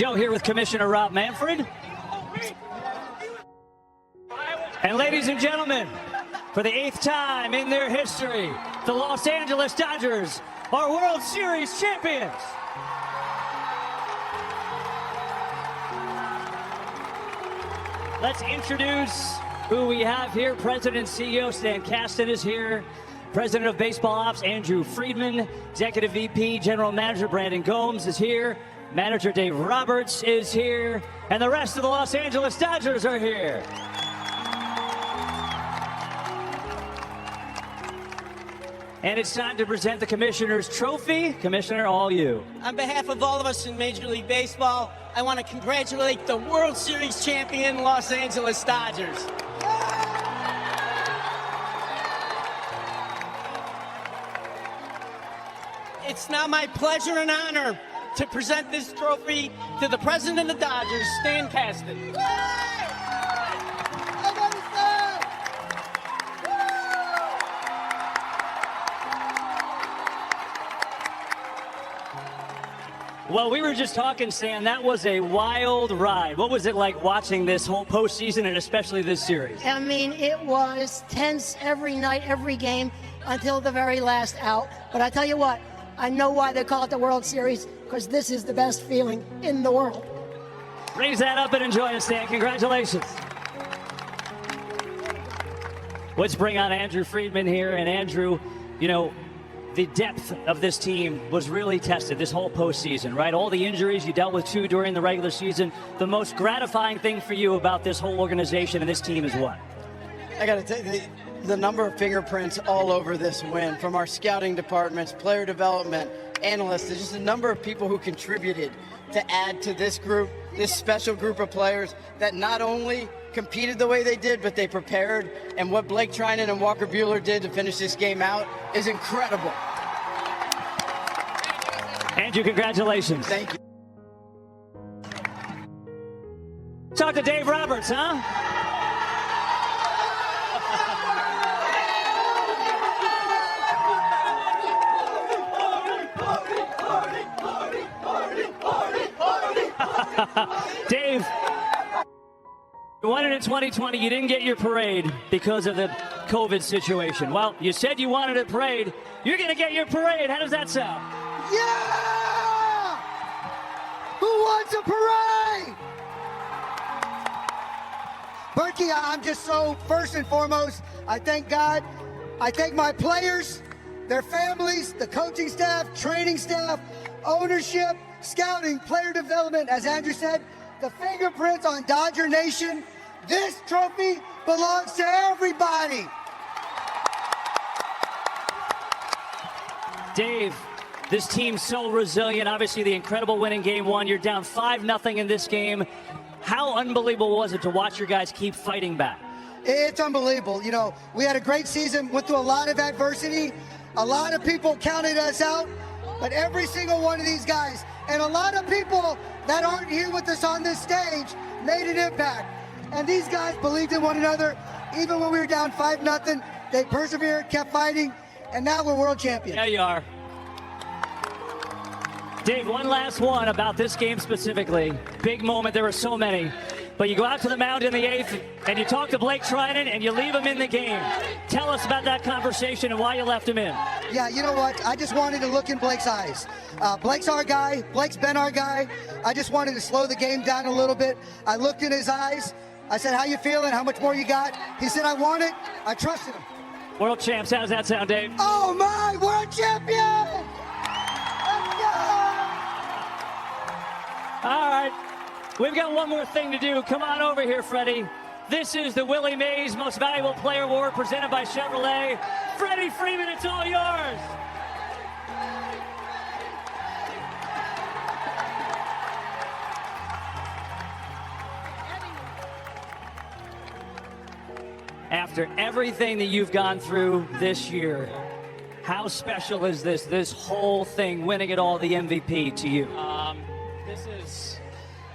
Joe here with Commissioner Rob Manfred. And ladies and gentlemen, for the 8th time in their history, the Los Angeles Dodgers are World Series champions. Let's introduce who we have here. President and CEO Stan Kasten is here. President of Baseball Ops Andrew Freeman. Executive VP General Manager Brandon Gomes is here. Manager Dave Roberts is here. And the rest of the Los Angeles Dodgers are here. And it's time to present the Commissioner's Trophy. Commissioner, all you. On behalf of all of us in Major League Baseball, I want to congratulate the World Series champion Los Angeles Dodgers. It's now my pleasure and honor to present this trophy to the President of the Dodgers, Stan Kasten. Well, we were just talking, Stan, that was a wild ride. What was it like watching this whole postseason and especially this series? I mean, it was tense every night, every game until the very last out. But I tell you what, I know why they call it the World Series, because this is the best feeling in the world. Raise that up and enjoy it, Stan. Congratulations. Let's bring on Andrew Freeman here. And Andrew, you know, the depth of this team was really tested this whole postseason, right? All the injuries you dealt with too during the regular season. The most gratifying thing for you about this whole organization and this team is what? I got to tell you, the number of fingerprints all over this win, from our scouting departments, player development, analysts. There's just a number of people who contributed to add to this group, this special group of players that not only competed the way they did, but they prepared. And what Blake Trinan and Walker Buehler did to finish this game out is incredible. Andrew, congratulations. Thank you. Talk to Dave Roberts, huh? Dave, you won it in 2020. You didn't get your parade because of the COVID situation. Well, you said you wanted a parade. You're going to get your parade. How does that sound? Yeah! Who wants a parade? Berkey, I'm just so, first and foremost, I thank God. I thank my players, their families, the coaching staff, training staff, ownership, scouting, player development. As Andrew said, the fingerprints on Dodger Nation. This trophy belongs to everybody. Dave, this team's so resilient. Obviously, the incredible win in Game 1. You're down 5-0 in this game. How unbelievable was it to watch your guys keep fighting back? It's unbelievable. You know, we had a great season, went through a lot of adversity. A lot of people counted us out, but every single one of these guys, and a lot of people that aren't here with us on this stage, made an impact. And these guys believed in one another. Even when we were down 5-0, they persevered, kept fighting, and now we're world champions. Yeah, you are. Dave, one last one about this game specifically. Big moment, there were so many. But you go out to the mound in the 8th, and you talk to Blake Trinan, and you leave him in the game. Tell us about that conversation and why you left him in. Yeah, you know what? I just wanted to look in Blake's eyes. Blake's our guy. Blake's been our guy. I just wanted to slow the game down a little bit. I looked in his eyes. I said, how you feeling? How much more you got? He said, I want it. I trusted him. World champs, how does that sound, Dave? Oh, my world champion! Let's go! All right. We've got one more thing to do. Come on over here, Freddie. This is the Willie Mays Most Valuable Player Award presented by Chevrolet. Freddie Freeman, it's all yours. After everything that you've gone through this year, how special is this whole thing, winning it all, the MVP to you?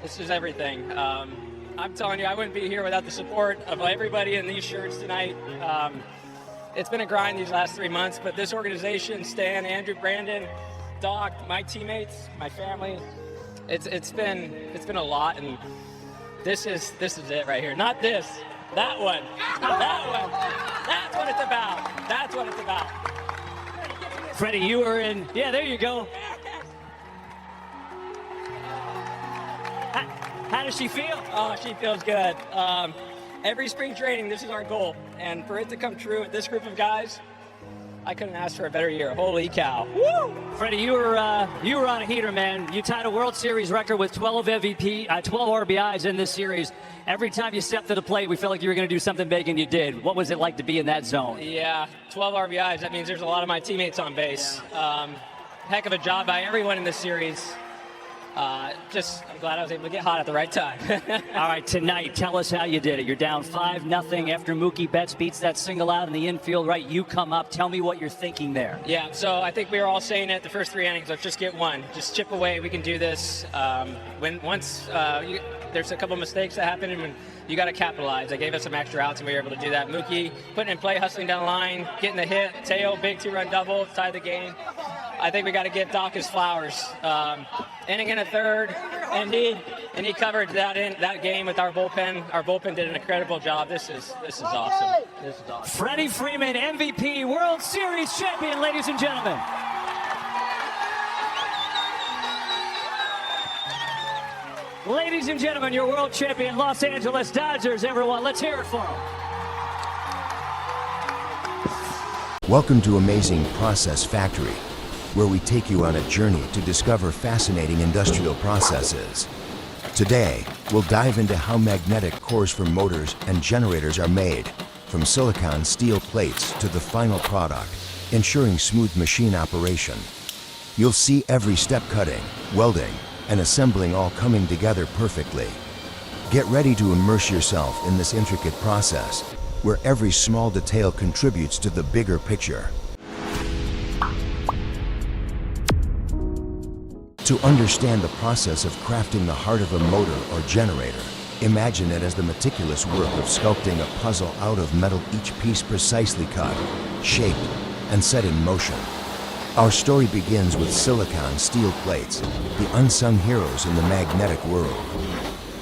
This is everything. I'm telling you, I wouldn't be here without the support of everybody in these shirts tonight. It's been a grind these last 3 months, but this organization, Stan, Andrew, Brandon, Doc, my teammates, my family, it's been a lot, and this is it right here. Not this, that one, that one. That's what it's about. That's what it's about. Freddie, you were in. Yeah, there you go. How does she feel? Oh, she feels good. Every spring training, this is our goal, and for it to come true with this group of guys, I couldn't ask for a better year. Holy cow! Woo! Freddie, you were on a heater, man. You tied a World Series record with 12 MVP, 12 RBIs in this series. Every time you stepped to the plate, we felt like you were going to do something big, and you did. What was it like to be in that zone? Yeah, 12 RBIs. That means there's a lot of my teammates on base. Heck of a job by everyone in this series. I'm glad I was able to get hot at the right time. All right, tonight, tell us how you did it. You're down 5-0 after Mookie Betts beats that single out in the infield, right? You come up. Tell me what you're thinking there. Yeah, so I think we were all saying it the first 3 innings, let's just get one. Just chip away. We can do this. There's a couple mistakes that happen, and you got to capitalize. They gave us some extra outs, and we were able to do that. Mookie putting in play, hustling down the line, getting the hit. Teo, big 2-run double, tied the game. I think we got to give Doc his flowers. Inning and a third, and he covered that game with our bullpen. Our bullpen did an incredible job. This is awesome. This is awesome. Freddie Freeman, MVP, World Series champion, ladies and gentlemen. Ladies and gentlemen, your world champion Los Angeles Dodgers, everyone. Let's hear it for them. Welcome to Amazing Process Factory, where we take you on a journey to discover fascinating industrial processes. Today, we'll dive into how magnetic cores for motors and generators are made, from silicon steel plates to the final product, ensuring smooth machine operation. You'll see every step cutting, welding, and assembling all coming together perfectly. Get ready to immerse yourself in this intricate process, where every small detail contributes to the bigger picture. To understand the process of crafting the heart of a motor or generator, imagine it as the meticulous work of sculpting a puzzle out of metal, each piece precisely cut, shaped, and set in motion. Our story begins with silicon steel plates, the unsung heroes in the magnetic world.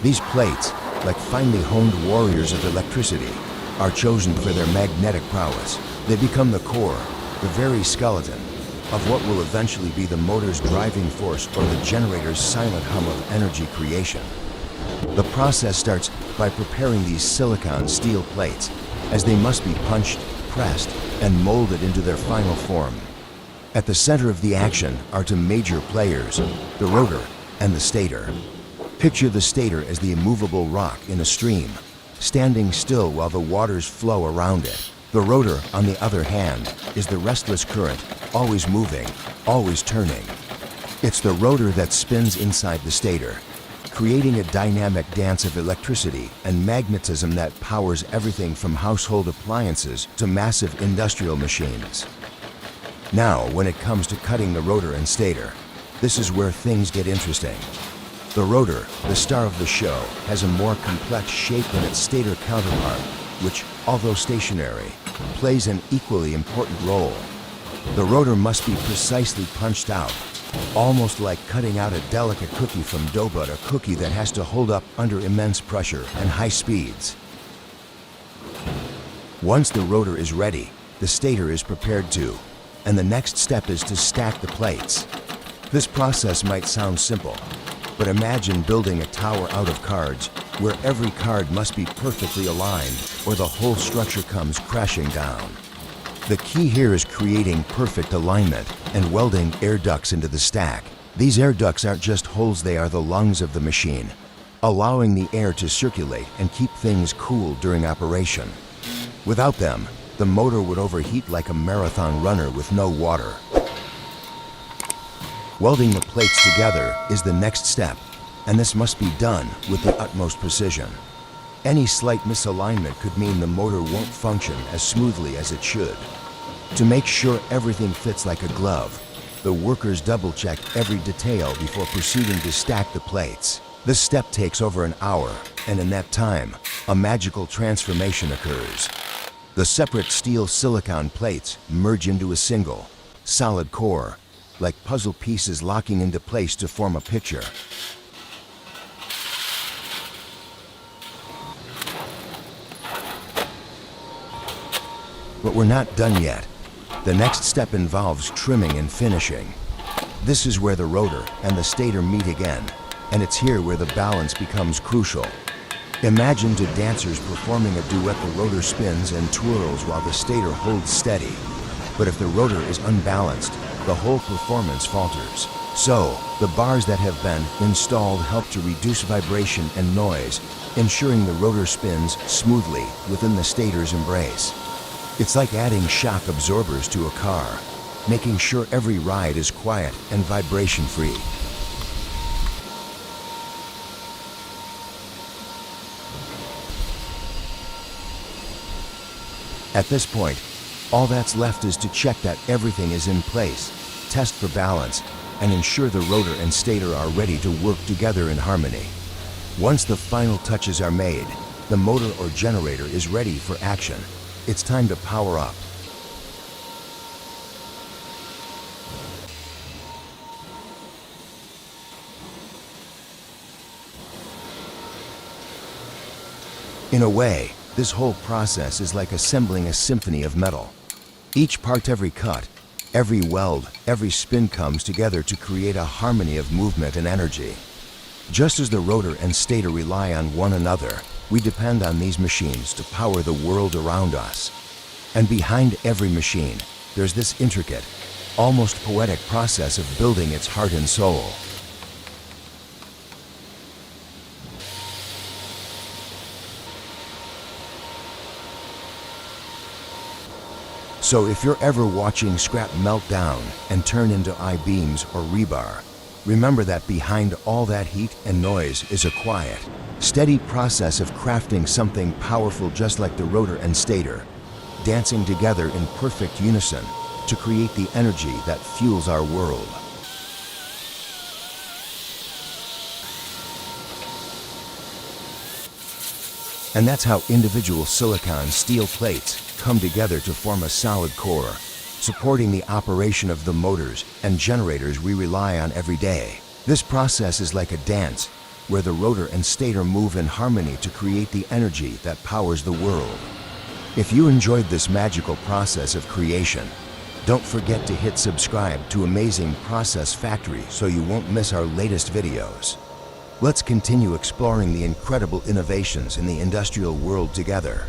These plates, like finely honed warriors of electricity, are chosen for their magnetic prowess. They become the core, the very skeleton, of what will eventually be the motor's driving force or the generator's silent hum of energy creation. The process starts by preparing these silicon steel plates, as they must be punched, pressed, and molded into their final form. At the center of the action are two major players, the rotor and the stator. Picture the stator as the immovable rock in a stream, standing still while the waters flow around it. The rotor, on the other hand, is the restless current, always moving, always turning. It's the rotor that spins inside the stator, creating a dynamic dance of electricity and magnetism that powers everything from household appliances to massive industrial machines. Now, when it comes to cutting the rotor and stator, this is where things get interesting. The rotor, the star of the show, has a more complex shape than its stator counterpart, which, although stationary, plays an equally important role. The rotor must be precisely punched out, almost like cutting out a delicate cookie from dough, but a cookie that has to hold up under immense pressure and high speeds. Once the rotor is ready, the stator is prepared too, and the next step is to stack the plates. This process might sound simple, but imagine building a tower out of cards where every card must be perfectly aligned or the whole structure comes crashing down. The key here is creating perfect alignment and welding air ducts into the stack. These air ducts aren't just holes, they are the lungs of the machine, allowing the air to circulate and keep things cool during operation. Without them, the motor would overheat like a marathon runner with no water. Welding the plates together is the next step, and this must be done with the utmost precision. Any slight misalignment could mean the motor won't function as smoothly as it should. To make sure everything fits like a glove, the workers double-check every detail before proceeding to stack the plates. This step takes over an hour, and in that time, a magical transformation occurs. The separate steel silicon plates merge into a single, solid core, like puzzle pieces locking into place to form a picture. But we're not done yet. The next step involves trimming and finishing. This is where the rotor and the stator meet again, and it's here where the balance becomes crucial. Imagine two dancers performing a duet. The rotor spins and twirls while the stator holds steady. But if the rotor is unbalanced, the whole performance falters. So, the bars that have been installed help to reduce vibration and noise, ensuring the rotor spins smoothly within the stator's embrace. It's like adding shock absorbers to a car, making sure every ride is quiet and vibration-free. At this point, all that's left is to check that everything is in place, test for balance, and ensure the rotor and stator are ready to work together in harmony. Once the final touches are made, the motor or generator is ready for action. It's time to power up. In a way, this whole process is like assembling a symphony of metal. Each part, every cut, every weld, every spin comes together to create a harmony of movement and energy. Just as the rotor and stator rely on one another, we depend on these machines to power the world around us. And behind every machine, there's this intricate, almost poetic process of building its heart and soul. So if you're ever watching scrap melt down and turn into I-beams or rebar, remember that behind all that heat and noise is a quiet, steady process of crafting something powerful, just like the rotor and stator, dancing together in perfect unison to create the energy that fuels our world. And that's how individual silicon steel plates come together to form a solid core, supporting the operation of the motors and generators we rely on every day. This process is like a dance, where the rotor and stator move in harmony to create the energy that powers the world. If you enjoyed this magical process of creation, don't forget to hit subscribe to Amazing Process Factory so you won't miss our latest videos. Let's continue exploring the incredible innovations in the industrial world together.